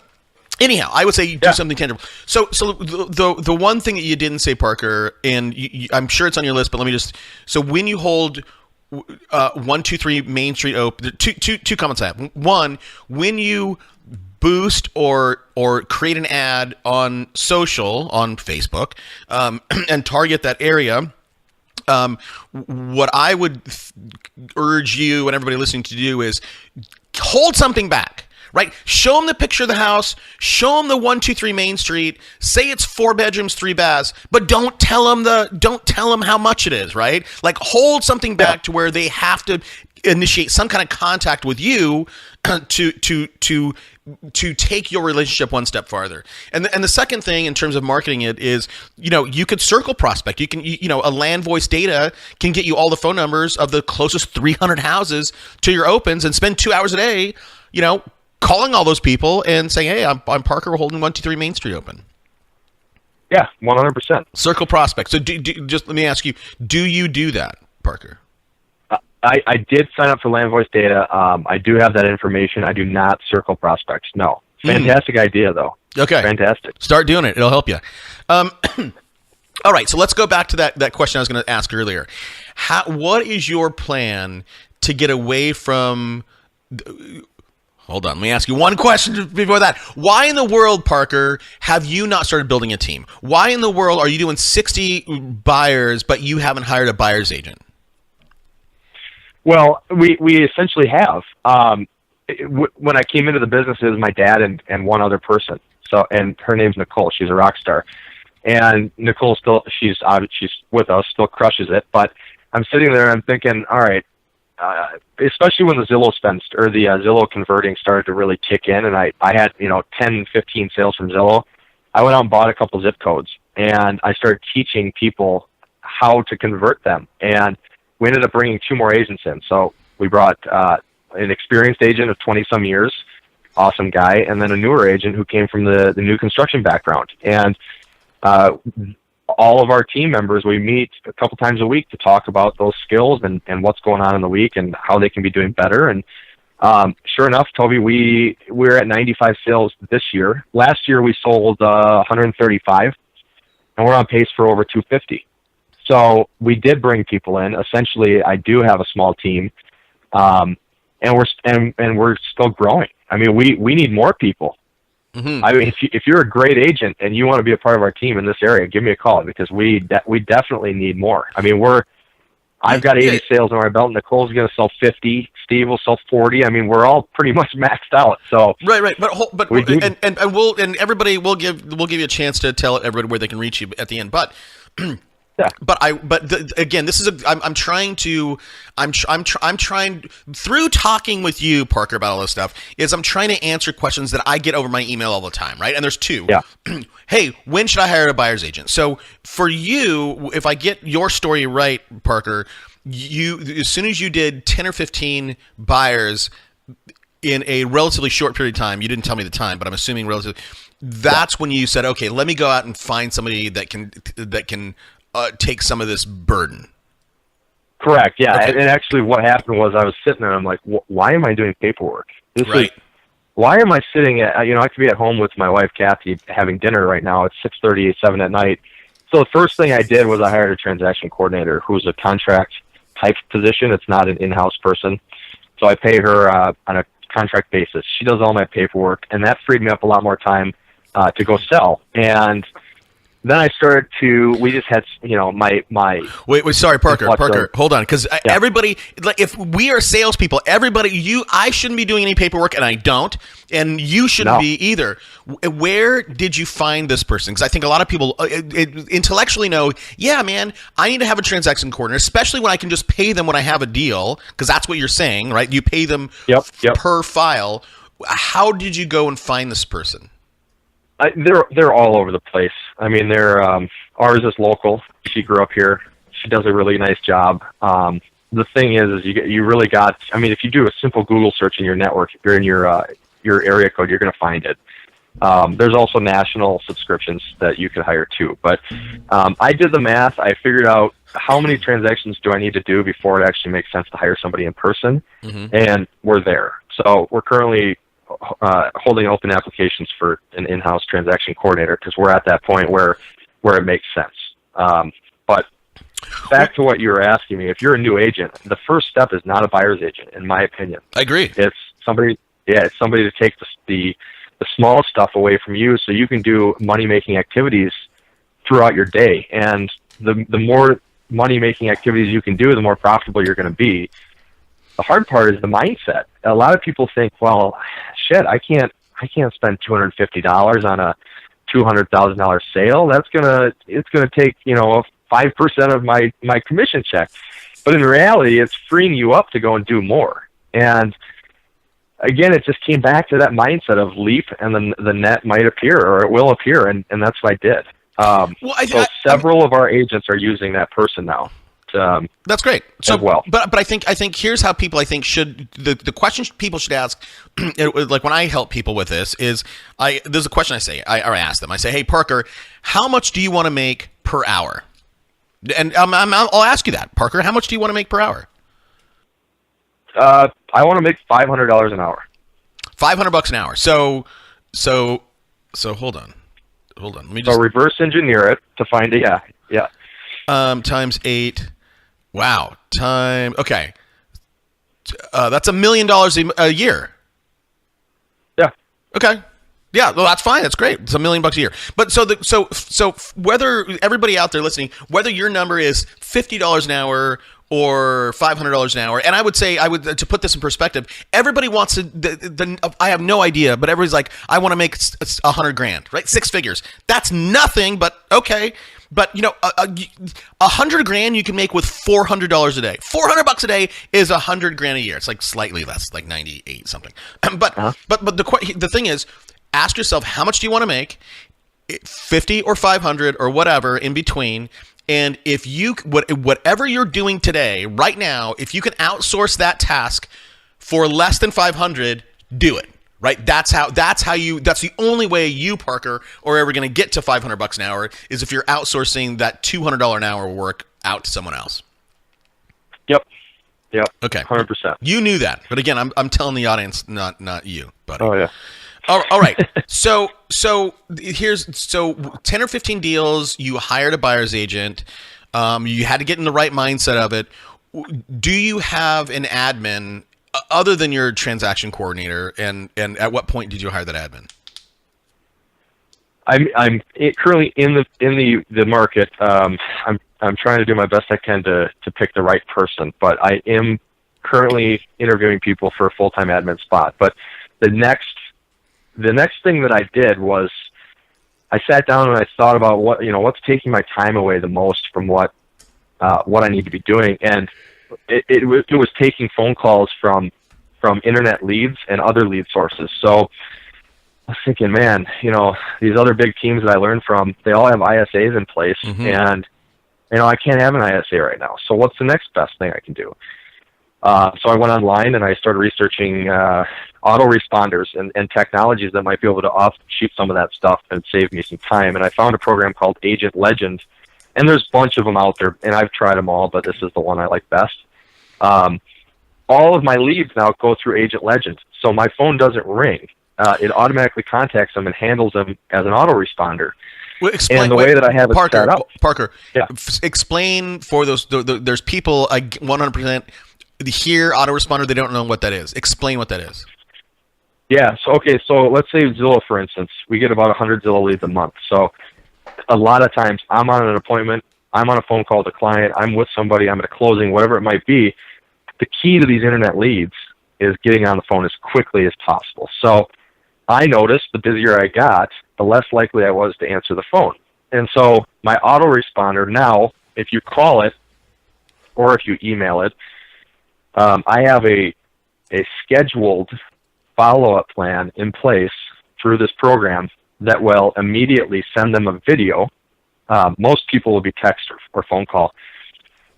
Anyhow, I would say you do something tangible. So the one thing that you didn't say, Parker, and I'm sure it's on your list, but let me just. So when you hold 123 Main Street open, two comments I have. One, when you boost or create an ad on social, on Facebook, and target that area. What I would urge you and everybody listening to do is hold something back. Right? Show them the picture of the house. Show them the 123 Main Street. Say it's 4 bedrooms, 3 baths, but don't tell them how much it is. Right? Like hold something back to where they have to initiate some kind of contact with you to take your relationship one step farther. And the second thing in terms of marketing it is, you could circle prospect. You can, a land voice data can get you all the phone numbers of the closest 300 houses to your opens and spend 2 hours a day, calling all those people and saying, hey, I'm Parker, we're holding 123 Main Street open. Yeah, 100%. Circle prospect. So just let me ask you, do you do that, Parker? I did sign up for Land Voice Data. I do have that information. I do not circle prospects. No. Fantastic idea, though. Okay. Fantastic. Start doing it. It'll help you. All right, so let's go back to that question I was going to ask earlier. What is your plan to get away from... Hold on. Let me ask you one question before that. Why in the world, Parker, have you not started building a team? Why in the world are you doing 60 buyers, but you haven't hired a buyer's agent? Well, we essentially have. When I came into the business, it was my dad and one other person. So, and her name's Nicole. She's a rock star. And Nicole she's with us, still crushes it. But I'm sitting there and I'm thinking, all right, especially when the Zillow Zillow converting started to really kick in, and I had 10, 15 sales from Zillow. I went out and bought a couple zip codes, and I started teaching people how to convert them. And we ended up bringing 2 more agents in. So we brought an experienced agent of 20-some years, awesome guy, and then a newer agent who came from the new construction background. And all of our team members, we meet a couple times a week to talk about those skills and what's going on in the week and how they can be doing better. And Sure enough, Toby, we're at 95 sales this year. Last year we sold 135, and we're on pace for over 250. So we did bring people in. Essentially, I do have a small team, and we're still growing. I mean, we need more people. Mm-hmm. I mean, if you're a great agent and you want to be a part of our team in this area, give me a call, because we definitely need more. I mean, I've got 80 sales on my belt. Nicole's going to sell 50. Steve will sell 40. I mean, we're all pretty much maxed out. So right. And everybody will give you a chance to tell everybody where they can reach you at the end. But yeah. Again, this is I'm trying through talking with you, Parker, about all this stuff, is I'm trying to answer questions that I get over my email all the time, right? And there's two. Yeah. Hey, when should I hire a buyer's agent? So for you, if I get your story right, Parker, you, as soon as you did 10 or 15 buyers in a relatively short period of time, you didn't tell me the time, but I'm assuming relatively, that's when you said, okay, let me go out and find somebody that can take some of this burden. Correct. Yeah. Okay. And actually what happened was I was sitting there and I'm like, why am I doing paperwork? Why am I sitting at, I could be at home with my wife, Kathy, having dinner right now. It's 6:30, 7 at night. So the first thing I did was I hired a transaction coordinator who's a contract type position. It's not an in-house person. So I pay her on a contract basis. She does all my paperwork, and that freed me up a lot more time to go sell. And then I started we just had, my. Wait, sorry, Parker, hold on. Because everybody, like, if we are salespeople, I shouldn't be doing any paperwork, and I don't, and you shouldn't be either. Where did you find this person? Because I think a lot of people intellectually know, yeah, man, I need to have a transaction coordinator, especially when I can just pay them when I have a deal, because that's what you're saying, right? You pay them per file. How did you go and find this person? They're all over the place. I mean, ours is local. She grew up here. She does a really nice job. The thing is you really got. I mean, if you do a simple Google search in your network, if you're in your area code, you're going to find it. There's also national subscriptions that you can hire too. But I did the math. I figured out how many transactions do I need to do before it actually makes sense to hire somebody in person, and we're there. So we're currently holding open applications for an in-house transaction coordinator, because we're at that point where it makes sense. But back to what you were asking me, if you're a new agent, the first step is not a buyer's agent, in my opinion. I agree. It's somebody to take the small stuff away from you, so you can do money-making activities throughout your day. And the more money-making activities you can do, the more profitable you're going to be. The hard part is the mindset. A lot of people think, well, shit, I can't spend $250 on a $200,000 sale. It's gonna take 5% of my commission check. But in reality, it's freeing you up to go and do more. And again, it just came back to that mindset of leap, and then the net might appear, or it will appear, and that's what I did. So several of our agents are using that person now. That's great. So, well, but I think here's how people should the questions people should ask. Like when I help people with this there's a question I ask them. I say, hey, Parker, how much do you want to make per hour? And I'll ask you that, Parker. How much do you want to make per hour? I want to make $500 an hour. $500 an hour. So hold on. Let me just reverse engineer it to find it. Yeah. Times 8. Wow. Okay. That's $1 million a year. Yeah. Okay. Yeah. Well, that's fine. That's great. It's $1 million a year. But so whether everybody out there listening, whether your number is $50 an hour or $500 an hour, and I would say to put this in perspective, everybody wants to. I have no idea, but everybody's like, I want to make $100,000, right? 6 figures. That's nothing, but okay. But $100,000 you can make with $400 a day. $400 a day is $100,000 a year. It's like slightly less, like 98 something. But the thing is, ask yourself, how much do you want to make? 50 or 500 or whatever in between. And if whatever you're doing today, right now, if you can outsource that task for less than 500, do it. Right? That's the only way you, Parker, are ever going to get to $500 an hour, is if you're outsourcing that $200 an hour work out to someone else. Yep. Yep. Okay. 100%. You knew that, but again, I'm telling the audience, not you, buddy. Oh yeah. All right. So 10 or 15 deals. You hired a buyer's agent. You had to get in the right mindset of it. Do you have an admin other than your transaction coordinator? And at what point did you hire that admin? I'm currently in the market. I'm trying to do my best I can to pick the right person, but I am currently interviewing people for a full-time admin spot. But the next thing that I did was I sat down and I thought about what's taking my time away the most from what I need to be doing, and it was taking phone calls from internet leads and other lead sources. So I was thinking, man, these other big teams that I learned from, they all have ISAs in place, and I can't have an ISA right now. So what's the next best thing I can do? So I went online and I started researching autoresponders and technologies that might be able to offshoot some of that stuff and save me some time. And I found a program called Agent Legend, and there's a bunch of them out there, and I've tried them all, but this is the one I like best. All of my leads now go through Agent Legend, so my phone doesn't ring. It automatically contacts them and handles them as an autoresponder. Well, explain, and the way that I have it Parker, set up. Parker, yeah. Explain for those. There's people 100% hear autoresponder. They don't know what that is. Explain what that is. Yeah. So let's say Zillow, for instance, we get about 100 Zillow leads a month. So a lot of times I'm on an appointment, I'm on a phone call with a client, I'm with somebody, I'm at a closing, whatever it might be. The key to these internet leads is getting on the phone as quickly as possible. So I noticed the busier I got, the less likely I was to answer the phone. And so my autoresponder now, if you call it or if you email it, I have a scheduled follow-up plan in place through this program that will immediately send them a video. Most people will be text or phone call,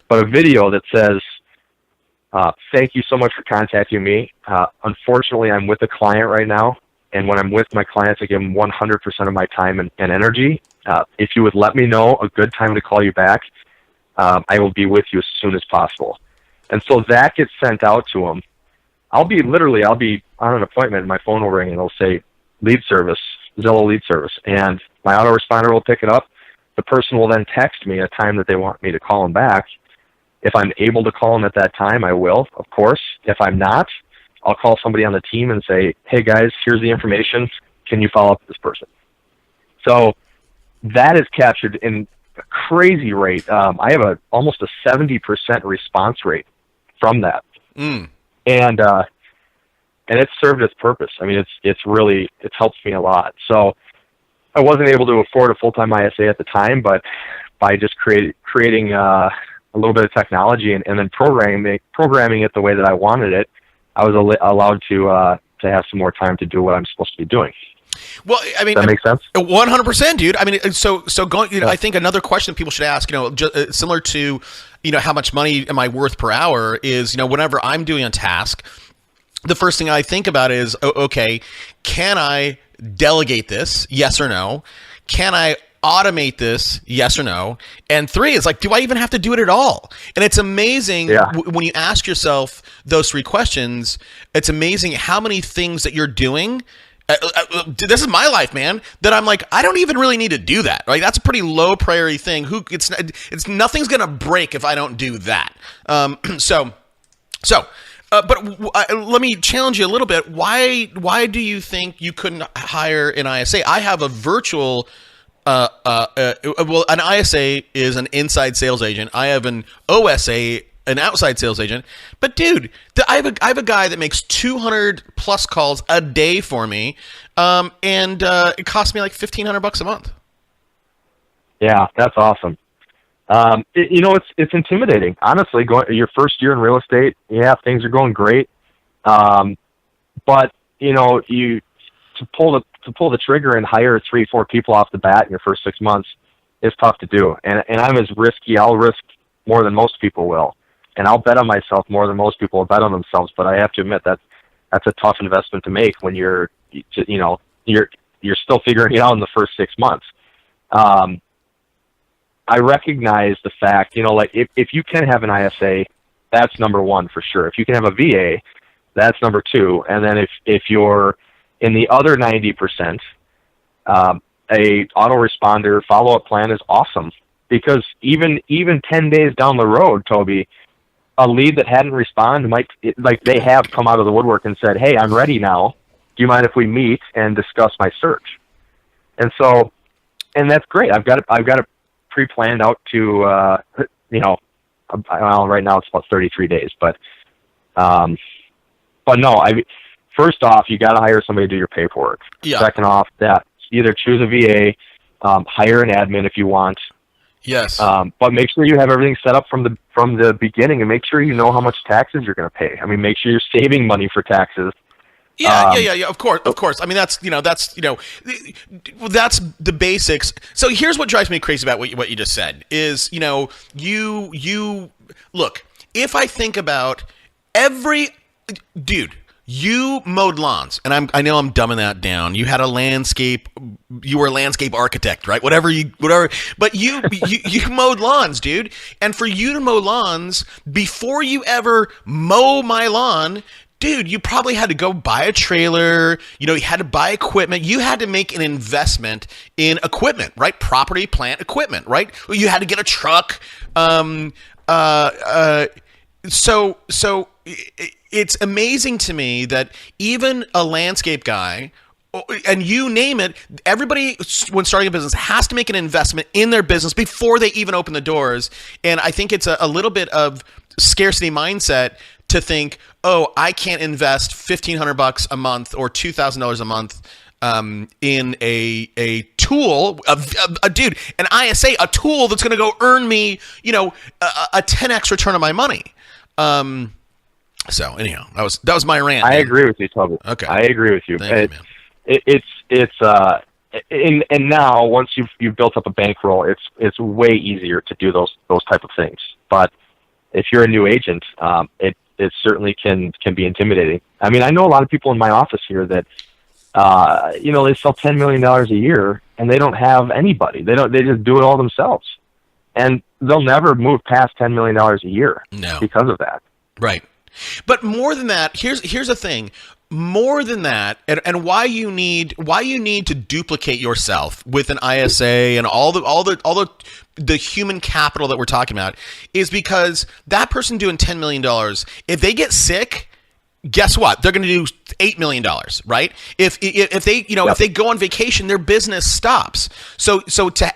but a video that says, thank you so much for contacting me. Unfortunately, I'm with a client right now, and when I'm with my clients, I give them 100% of my time and energy. If you would let me know a good time to call you back, I will be with you as soon as possible. And so that gets sent out to them. I'll be on an appointment, and my phone will ring, and it'll say lead service, Zillow lead service, and my autoresponder will pick it up. The person will then text me a time that they want me to call them back. If I'm able to call them at that time, I will, of course. If I'm not, I'll call somebody on the team and say, hey guys, here's the information. Can you follow up with this person? So that is captured in a crazy rate. I have almost a 70% response rate from that. And it's served its purpose. I mean, it's helped me a lot. So I wasn't able to afford a full-time ISA at the time, but by just creating a little bit of technology and then programming it the way that I wanted it, I was allowed to have some more time to do what I'm supposed to be doing. Well, I mean, does that make sense? 100%, dude. I mean, so going. I think another question people should ask, similar to, how much money am I worth per hour is, whenever I'm doing a task, the first thing I think about is, okay, can I delegate this? Yes or no? Can I automate this? Yes or no? And 3 is like, do I even have to do it at all? And it's amazing when you ask yourself those 3 questions, it's amazing how many things that you're doing. This is my life, man, that I'm like, I don't even really need to do that. Like, that's a pretty low priority thing. It's nothing's going to break if I don't do that. But let me challenge you a little bit. Why do you think you couldn't hire an ISA? I have a virtual, an ISA is an inside sales agent. I have an OSA, an outside sales agent. But dude, I have a guy that makes 200 plus calls a day for me, and it costs me like $1,500 a month. Yeah, that's awesome. It's intimidating. Honestly, your first year in real estate, things are going great. But to pull the trigger and hire 3-4 people off the bat in your first 6 months is tough to do. And I'm as risky. I'll risk more than most people will, and I'll bet on myself more than most people will bet on themselves. But I have to admit that's a tough investment to make when you're still figuring it out in the first 6 months. I recognize the fact, if you can have an ISA that's number one for sure. If you can have a VA, that's number two. And then if you're in the other 90%, a autoresponder follow-up plan is awesome, because even 10 days down the road, Toby, a lead that hadn't responded they have come out of the woodwork and said, "Hey, I'm ready now. Do you mind if we meet and discuss my search?" And so, and that's great. I've got it pre-planned out to, well, right now it's about 33 days, but no, first off, you got to hire somebody to do your paperwork. Yeah. Second off, that either choose a VA, hire an admin if you want. Yes. But make sure you have everything set up from the beginning, and make sure you know how much taxes you're going to pay. I mean, make sure you're saving money for taxes. Yeah. Of course. I mean, that's the basics. So here's what drives me crazy about what you just said is, you look, if I think about dude, you mowed lawns, and I know I'm dumbing that down. You were a landscape architect, right? Whatever, but you mowed lawns, dude. And for you to mow lawns, before you ever mow my lawn, dude, you probably had to go buy a trailer, you had to buy equipment. You had to make an investment in equipment, right? Property, plant, equipment, right? You had to get a truck. So it's amazing to me that even a landscape guy, and you name it, everybody when starting a business has to make an investment in their business before they even open the doors. And I think it's a little bit of scarcity mindset to think, oh, I can't invest $1,500 a month or $2,000 a month in a tool, dude, an ISA, a tool that's going to go earn me, a 10x return on my money. So anyhow, that was my rant. I agree with you, Toby. Okay, I agree with you. Thank you, man. And now once you've built up a bankroll, it's way easier to do those type of things. But if you're a new agent, it certainly can be intimidating. I mean, I know a lot of people in my office here that they sell $10 million a year and they don't have anybody. They just do it all themselves, and they'll never move past $10 million a year because of that. Right. But more than that, here's the thing. More than that, and why you need to duplicate yourself with an ISA and all the human capital that we're talking about is because that person doing $10 million, if they get sick, guess what? They're going to do $8 million, right? If they go on vacation, their business stops. So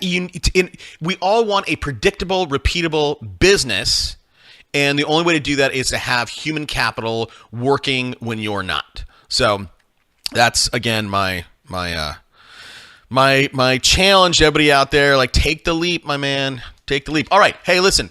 we all want a predictable, repeatable business. And the only way to do that is to have human capital working when you're not. So that's, again, my challenge to everybody out there. Like, take the leap, my man. Take the leap. All right. Hey, listen,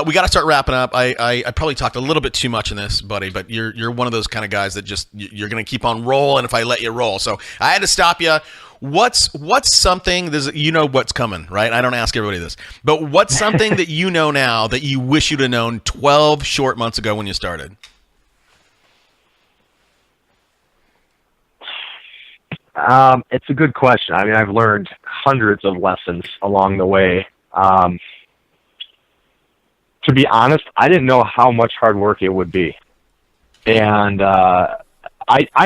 we got to start wrapping up. I probably talked a little bit too much in this, buddy, but you're one of those kind of guys that just you're going to keep on rolling if I let you roll. So I had to stop you. What's something, what's coming, right? I don't ask everybody this, but what's something that you know now that you wish you'd have known 12 short months ago when you started? It's a good question. I mean, I've learned hundreds of lessons along the way. To be honest, I didn't know how much hard work it would be. And I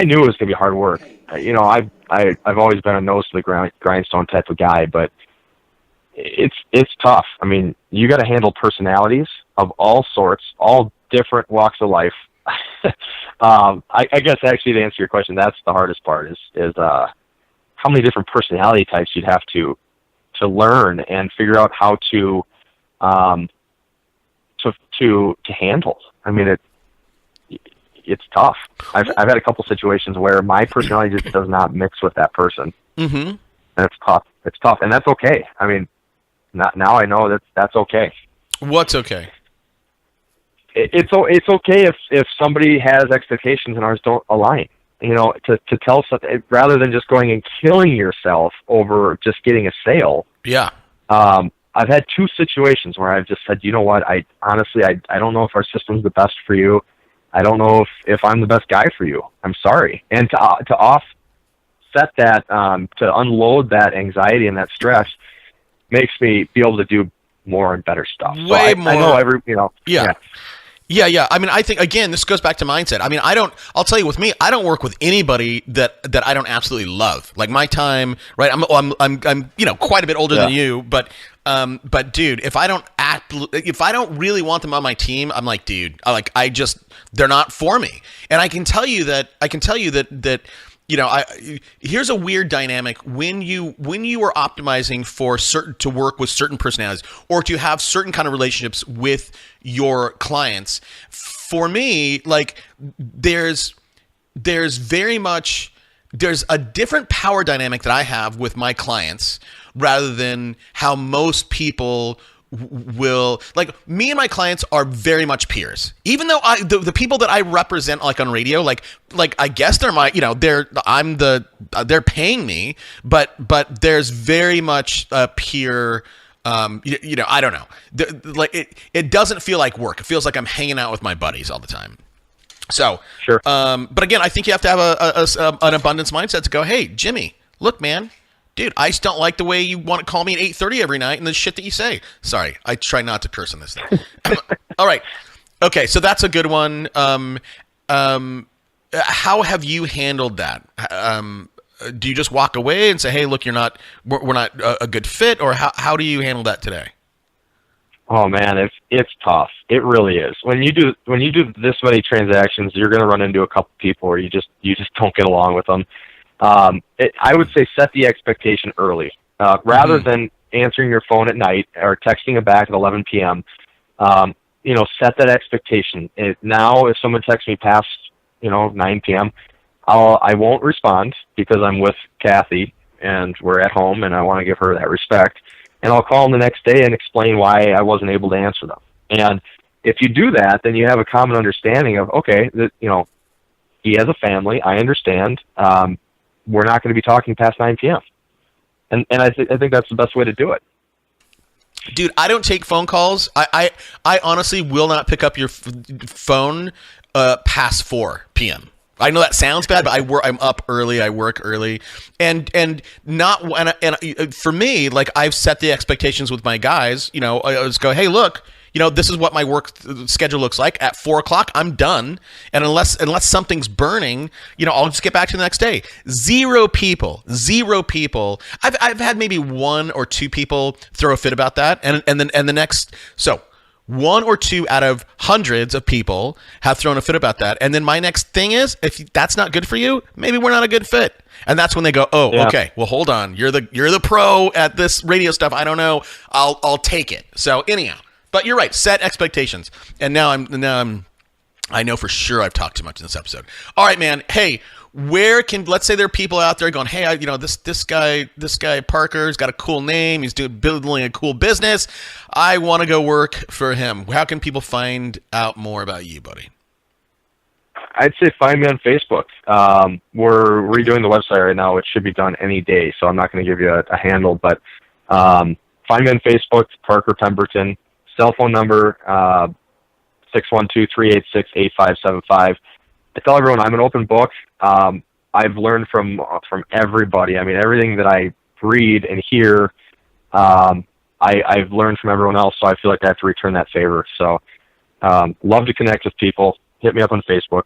knew it was going to be hard work. I've always been a nose to the grindstone type of guy, but it's tough. I mean, you got to handle personalities of all sorts, all different walks of life. I guess actually to answer your question, that's the hardest part is how many different personality types you'd have to learn and figure out how to handle. I mean, it's tough. I've had a couple situations where my personality just does not mix with that person. Mm-hmm. And it's tough. It's tough, and that's okay. I mean, now I know that's okay. What's okay? It's okay if somebody has expectations and ours don't align. To tell something rather than just going and killing yourself over just getting a sale. Yeah. I've had two situations where I've just said, you know what, I honestly don't know if our system's the best for you. I don't know if I'm the best guy for you. I'm sorry. And to offset that, to unload that anxiety and that stress makes me be able to do more and better stuff. Way more. I know Yeah. Yeah. I mean, I think again, this goes back to mindset. I mean, I'll tell you, with me, I don't work with anybody that I don't absolutely love. Like my time, right? I'm quite a bit older than you, but dude, if I don't really want them on my team, I'm like, dude, they're not for me. And I can tell you that here's a weird dynamic when you are optimizing to work with certain personalities or to have certain kind of relationships with your clients. For me, like there's a different power dynamic that I have with my clients rather than how most people will. Like, me and my clients are very much peers, even though the people that I represent, like on radio, like I guess they're my, they're paying me, but there's very much a peer. I don't know. It doesn't feel like work. It feels like I'm hanging out with my buddies all the time. So Sure. But again, I think you have to have an abundance mindset to go, hey, Jimmy, look, man, dude, I just don't like the way you want to call me at 8:30 every night and the shit that you say. Sorry, I try not to curse on this thing. All right. Okay, so that's a good one. How have you handled that? Do you just walk away and say, hey, look, we're not a good fit? Or how do you handle that today? Oh man, it's tough. It really is. When you do this many transactions, you're going to run into a couple people where you just don't get along with them. I would say set the expectation early, rather than answering your phone at night or texting it back at 11 p.m. Set that expectation. Now, if someone texts me past 9 p.m., I won't respond because I'm with Kathy and we're at home and I want to give her that respect. And I'll call them the next day and explain why I wasn't able to answer them. And if you do that, then you have a common understanding of, okay, he has a family. I understand. We're not going to be talking past 9 p.m. And I think that's the best way to do it. Dude, I don't take phone calls. I honestly will not pick up your phone past 4 p.m. I know that sounds bad, but I'm up early. I work early, and for me, like, I've set the expectations with my guys. I just go, hey, look, this is what my work schedule looks like. At 4 o'clock, I'm done, and unless something's burning, I'll just get back to the next day. Zero people. I've had maybe 1 or 2 people throw a fit about that, and the next so. 1 or 2 out of hundreds of people have thrown a fit about that. And then my next thing is, if that's not good for you, maybe we're not a good fit. And that's when they go, oh, yeah. Okay, well, hold on. You're the pro at this radio stuff. I don't know. I'll take it. So anyhow, but you're right. Set expectations. And now I know for sure I've talked too much in this episode. All right, man. Hey, let's say there are people out there going, hey, this guy Parker's got a cool name. He's building a cool business. I want to go work for him. How can people find out more about you, buddy? I'd say find me on Facebook. We're redoing the website right now, which should be done any day. So I'm not going to give you a handle, but find me on Facebook, Parker Pemberton. Cell phone number 612-386-8575. I tell everyone I'm an open book. I've learned from everybody. I mean, everything that I read and hear, I've learned from everyone else, so I feel like I have to return that favor. So love to connect with people. Hit me up on Facebook.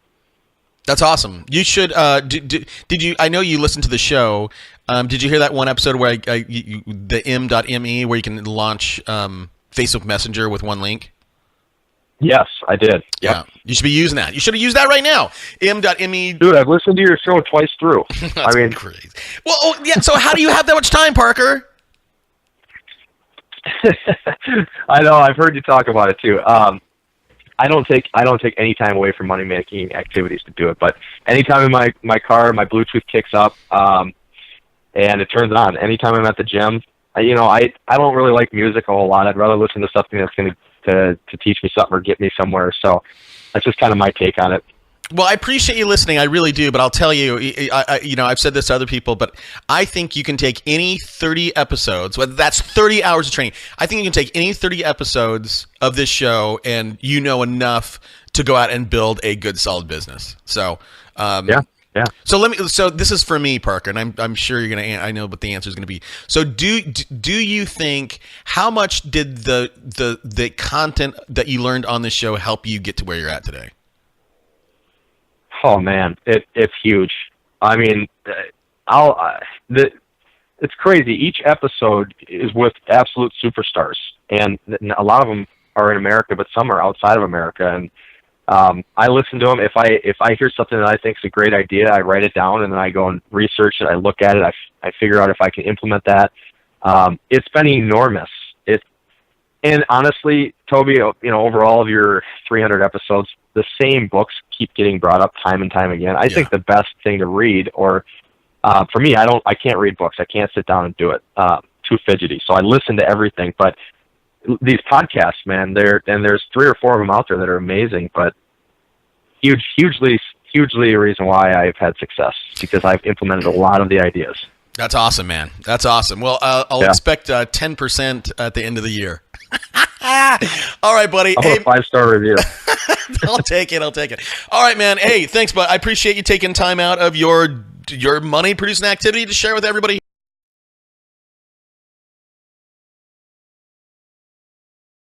That's awesome. You should. Did you? I know you listened to the show. Did you hear that one episode where the m.me where you can launch Facebook Messenger with one link? Yes, I did. Yep. Yeah, you should be using that. You should have used that right now. m.me. Dude, I've listened to your show twice through. That's crazy. Well, yeah. So how do you have that much time, Parker? I know. I've heard you talk about it too. I don't take any time away from money making activities to do it. But anytime in my car, my Bluetooth kicks up, and it turns on. Anytime I'm at the gym, I don't really like music a whole lot. I'd rather listen to something that's going to teach me something or get me somewhere. So that's just kind of my take on it. Well, I appreciate you listening. I really do. But I'll tell you, I've said this to other people, but I think you can take any 30 episodes, whether that's 30 hours of training. I think you can take any 30 episodes of this show and enough to go out and build a good, solid business. So, yeah. Yeah. So this is for me, Parker, and I'm sure you're gonna. I know what the answer is gonna be. So do you think how much did the content that you learned on this show help you get to where you're at today? Oh man, it's huge. I mean, it's crazy. Each episode is with absolute superstars, and a lot of them are in America, but some are outside of America. And I listen to them. If I hear something that I think is a great idea, I write it down, and then I go and research it. I look at it. I figure out if I can implement that. It's been enormous. And honestly, Toby, over all of your 300 episodes, the same books keep getting brought up time and time again. I think the best thing to read, or for me, I can't read books. I can't sit down and do it. Too fidgety. So I listen to everything. But these podcasts, man, there's 3 or 4 of them out there that are amazing, but hugely a reason why I've had success, because I've implemented a lot of the ideas. That's awesome, man. That's awesome. Well, I'll expect 10% at the end of the year. All right, buddy. How about a 5-star review? I'll take it. All right, man. Hey, thanks, bud. I appreciate you taking time out of your money producing activity to share with everybody.